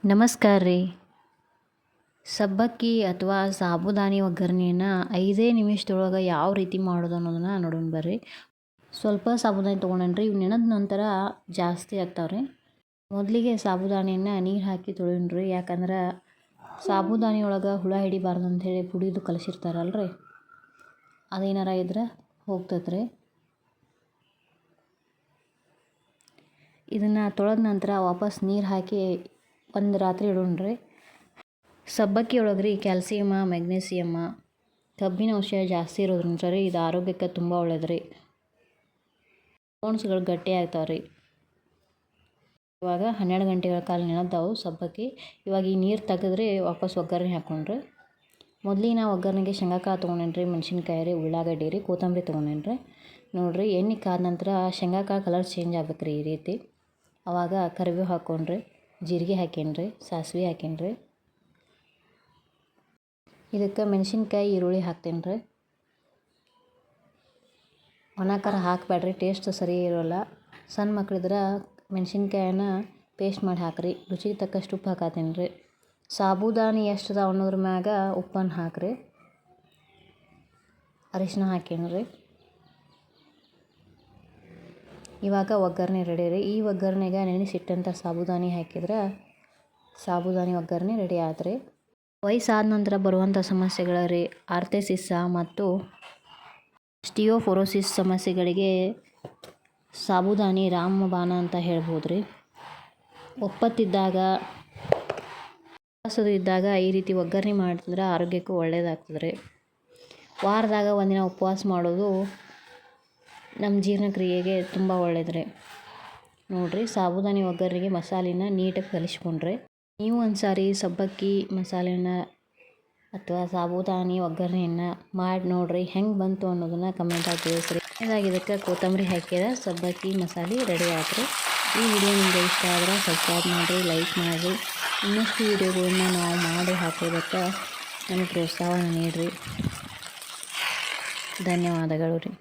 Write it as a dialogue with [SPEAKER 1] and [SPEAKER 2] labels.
[SPEAKER 1] ನಮಸ್ಕಾರ ರೀ. ಸಬ್ಬಕ್ಕಿ ಅಥವಾ ಸಾಬುದಾನಿ ಒಗ್ಗರಣೆಯನ್ನು 5 ನಿಮಿಷದೊಳಗೆ ಯಾವ ರೀತಿ ಮಾಡೋದು ಅನ್ನೋದನ್ನು ನೋಡೋಣ ಬರ್ರಿ. ಸ್ವಲ್ಪ ಸಾಬುದಾನಿ ತೊಗೊಂಡೇನ್ರಿ. ಇವು ನೆನೆದ ನಂತರ ಜಾಸ್ತಿ ಆಗ್ತಾವ್ರಿ. ಮೊದಲಿಗೆ ಸಾಬುದಾನಿಯನ್ನು ನೀರು ಹಾಕಿ ತೊಳೆಯೋಣ್ರಿ. ಯಾಕಂದ್ರೆ ಸಾಬುದಾನಿ ಒಳಗೆ ಹುಳ ಹಿಡಿಬಾರ್ದು ಅಂಥೇಳಿ ಪುಡಿದು ಕಲಿಸಿರ್ತಾರಲ್ರಿ, ಅದೇನಾರ ಇದ್ರೆ ಹೋಗ್ತೈತ್ರಿ. ಇದನ್ನು ತೊಳೆದ ನಂತರ ವಾಪಸ್ ನೀರು ಹಾಕಿ ಒಂದು ರಾತ್ರಿ ಇಡೋಣ್ರಿ. ಸಬ್ಬಕ್ಕಿ ಒಳಗೆ ರೀ ಕ್ಯಾಲ್ಸಿಯಮ, ಮೆಗ್ನೀಸಿಯಮ್ಮ, ಕಬ್ಬಿನ ಅಂಶ ಜಾಸ್ತಿ ಇರೋದ್ರಿಂದ ರೀ ಇದು ಆರೋಗ್ಯಕ್ಕೆ ತುಂಬ ಒಳ್ಳೇದು ರೀ. ಬೋನ್ಸ್ಗಳು ಗಟ್ಟಿ ಆಗ್ತಾವೆ ರೀ. ಇವಾಗ 12 ಗಂಟೆಗಳ ಕಾಲ ನೆನೆದವು ಸಬ್ಬಕ್ಕಿ. ಇವಾಗ ಈ ನೀರು ತೆಗೆದ್ರಿ ವಾಪಸ್ ಒಗ್ಗರಣೆ ಹಾಕೊಂಡ್ರಿ. ಮೊದಲಿಗೆ ನಾವು ಒಗ್ಗರಣೆಗೆ ಶೇಂಗಾಕಾಳು ತೊಗೊಂಡೇನ್ರಿ, ಮೆಣಸಿನ್ಕಾಯಿ ರೀ, ಉಳ್ಳಾಗಡ್ಡಿ ರೀ, ಕೊತ್ತಂಬರಿ ತೊಗೊಂಡೇನ್ರಿ. ನೋಡಿರಿ, ಎಣ್ಣೆ ಕಾದ ನಂತರ ಶೇಂಗಾಕಾಳು ಕಲರ್ ಚೇಂಜ್ ಆಗ್ಬೇಕು ರೀ ಈ ರೀತಿ. ಆವಾಗ ಕರಿಬೇವು ಹಾಕ್ಕೊಂಡ್ರಿ, ಜೀರಿಗೆ ಹಾಕೇನ್ರಿ, ಸಾಸಿವೆ ಹಾಕೇನ್ರಿ. ಇದಕ್ಕೆ ಮೆಣಸಿನ್ಕಾಯಿ, ಈರುಳ್ಳಿ ಹಾಕ್ತೇನೆ ರೀ. ಒಣ ಖಾರ ಹಾಕಬೇಡ್ರಿ, ಟೇಸ್ಟ್ ಸರಿ ಇರೋಲ್ಲ. ಸಣ್ಣ ಮಕ್ಳಿದ್ರೆ ಮೆಣಸಿನ್ಕಾಯನ್ನ ಪೇಸ್ಟ್ ಮಾಡಿ ಹಾಕಿರಿ. ರುಚಿಗೆ ತಕ್ಕಷ್ಟು ಉಪ್ಪು ಹಾಕತ್ತೇನೆ ರೀ. ಸಾಬುದಾನಿ ಎಷ್ಟು ಅದಾವ ಅನ್ನೋದ್ರ ಮ್ಯಾಗ ಉಪ್ಪನ್ನು ಹಾಕಿರಿ. ಅರಿಶಿನ ಹಾಕೇನ್ರಿ. ಇವಾಗ ಒಗ್ಗರಣೆ ರೆಡಿ ರೀ. ಈ ಒಗ್ಗರಣೆಗೆ ನೆನೆಸಿಟ್ಟಂಥ ಸಾಬುದಾನಿ ಹಾಕಿದ್ರೆ ಸಾಬುದಾನಿ ಒಗ್ಗರಣೆ ರೆಡಿ ಆದ್ರಿ. ವಯಸ್ಸಾದ ನಂತರ ಬರುವಂಥ ಸಮಸ್ಯೆಗಳ ರೀ ಆರ್ಥೈಸಿಸ್ ಮತ್ತು ಸ್ಟಿಯೋಫೋರೋಸಿಸ್ ಸಮಸ್ಯೆಗಳಿಗೆ ಸಾಬುದಾನಿ ರಾಮಬಾಣ ಅಂತ ಹೇಳ್ಬೋದು ರೀ. ಒಪ್ಪತ್ತಿದ್ದಾಗ, ಉಪವಾಸ ಇದ್ದಾಗ ಈ ರೀತಿ ಒಗ್ಗರಣೆ ಮಾಡಿದ್ರೆ ಆರೋಗ್ಯಕ್ಕೂ ಒಳ್ಳೆಯದಾಗ್ತದೆ ರೀ. ವಾರದಾಗ ಒಂದಿನ ಉಪವಾಸ ಮಾಡೋದು ನಮ್ಮ ಜೀರ್ಣಕ್ರಿಯೆಗೆ ತುಂಬ ಒಳ್ಳೇದು ರೀ. ನೋಡಿರಿ, ಸಾಬುದಾನಿ ಒಗ್ಗರಣೆಗೆ ಮಸಾಲೆನ ನೀಟಾಗಿ ಕಲಿಸ್ಕೊಂಡ್ರಿ. ನೀವು ಒಂದ್ಸಾರಿ ಸಬ್ಬಕ್ಕಿ ಮಸಾಲೆನ ಅಥವಾ ಸಾಬುದಾನಿ ಒಗ್ಗರಣೆಯನ್ನು ಮಾಡಿ ನೋಡಿರಿ. ಹೆಂಗೆ ಬಂತು ಅನ್ನೋದನ್ನು ಕಮೆಂಟಾಗಿ ತಿಳಿಸ್ರಿ. ಇದಕ್ಕೆ ಕೊತ್ತಂಬರಿ ಹಾಕಿದ್ರೆ ಸಬ್ಬಕ್ಕಿ ಮಸಾಲೆ ರೆಡಿ ಆಯ್ತು. ಈ ವಿಡಿಯೋ ನಿಮಗೆ ಇಷ್ಟ ಆದರೆ ಸಬ್ಸ್ಕ್ರೈಬ್ ಮಾಡಿರಿ, ಲೈಕ್ ಮಾಡಿರಿ. ಇನ್ನಷ್ಟು ವಿಡಿಯೋಗಳನ್ನ ನಾವು ಮಾಡಿ ಹಾಕೋದಕ್ಕೆ ನಮಗೆ ಪ್ರೋತ್ಸಾಹವನ್ನು ನೀಡಿರಿ. ಧನ್ಯವಾದಗಳು ರೀ.